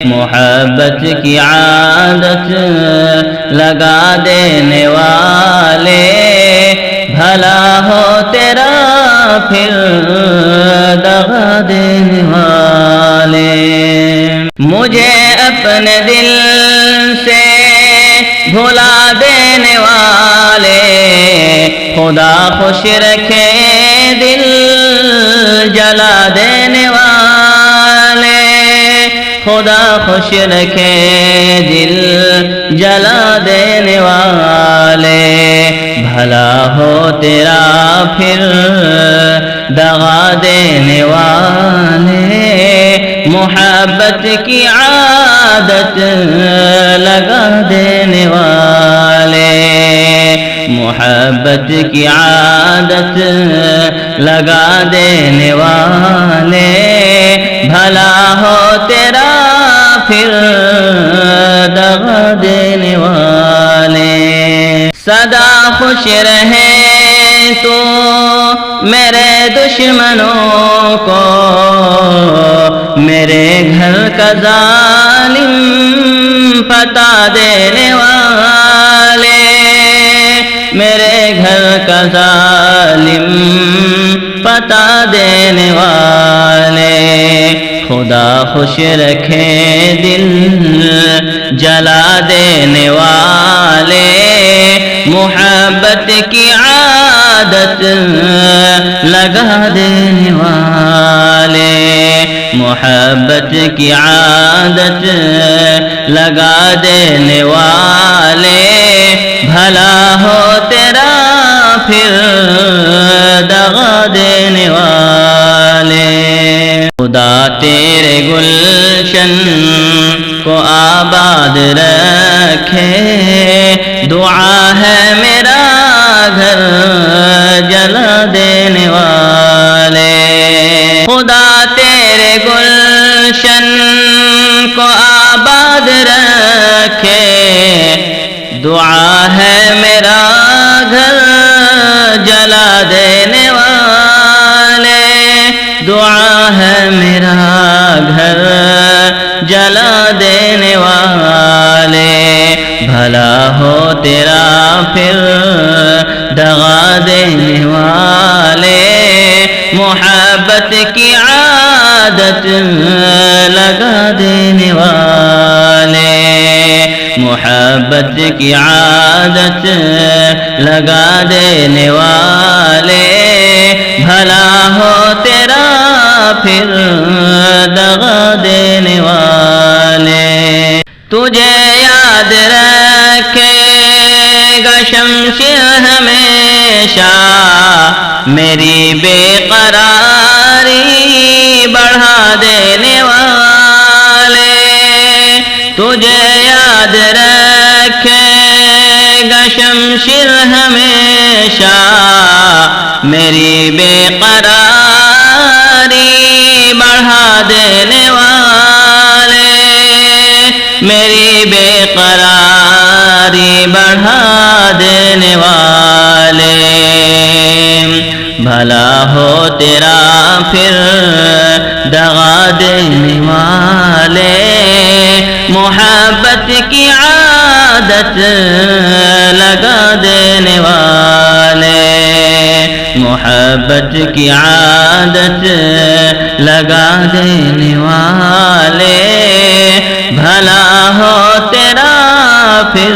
محبت کی عادت لگا دینے والے، بھلا ہو تیرا پھر دغا دینے والے۔ مجھے اپنے دل سے بھلا دینے والے، خدا خوش رکھے دل جلا دینے والے، خدا خوش رکھے دل جلا دینے والے، بھلا ہو تیرا پھر دغا دینے والے۔ محبت کی عادت لگا دینے والے، محبت کی عادت لگا دینے والے، بھلا ہو تیرا پھر دغا دینے والے۔ سدا خوش رہے تو میرے دشمنوں کو، میرے گھر کا ظالم پتا دینے والے، میرے گھر کا ظالم پتا دینے والے، خدا خوش رکھے دل جلا دینے والے۔ محبت کی عادت لگا دینے والے، محبت کی عادت لگا دینے والے، بھلا ہو تیرا پھر دغا دینے والے۔ خدا تیرے گلشن کو آباد رکھے، دعا ہے میرا گھر جلا دینے والے۔ خدا تیرے گلشن کو آباد رکھے، دعا ہے میرا گھر جلا دینے والے، دعا ہے میرا گھر جلا دینے والے، بھلا ہو تیرا پھر دغا دینے والے۔ محبت کی عادت لگا دینے والے، محبت کی عادت لگا دینے والے، بھلا ہو تیرا پھر دغا دینے والے۔ تجھے یاد رکھے گا شمشیر ہمیشہ، میری بے قراری بڑھا دینے والے، تجھے یاد رکھے گا شمشیر ہمیشہ، میری بے قراری بڑھا دینے والے، میری بے قراری بڑھا دینے والے، بھلا ہو تیرا پھر دغا دینے والے۔ محبت کی عادت لگا دینے والے، محبت کی عادت لگا دینے والے، بھلا ہو تیرا پھر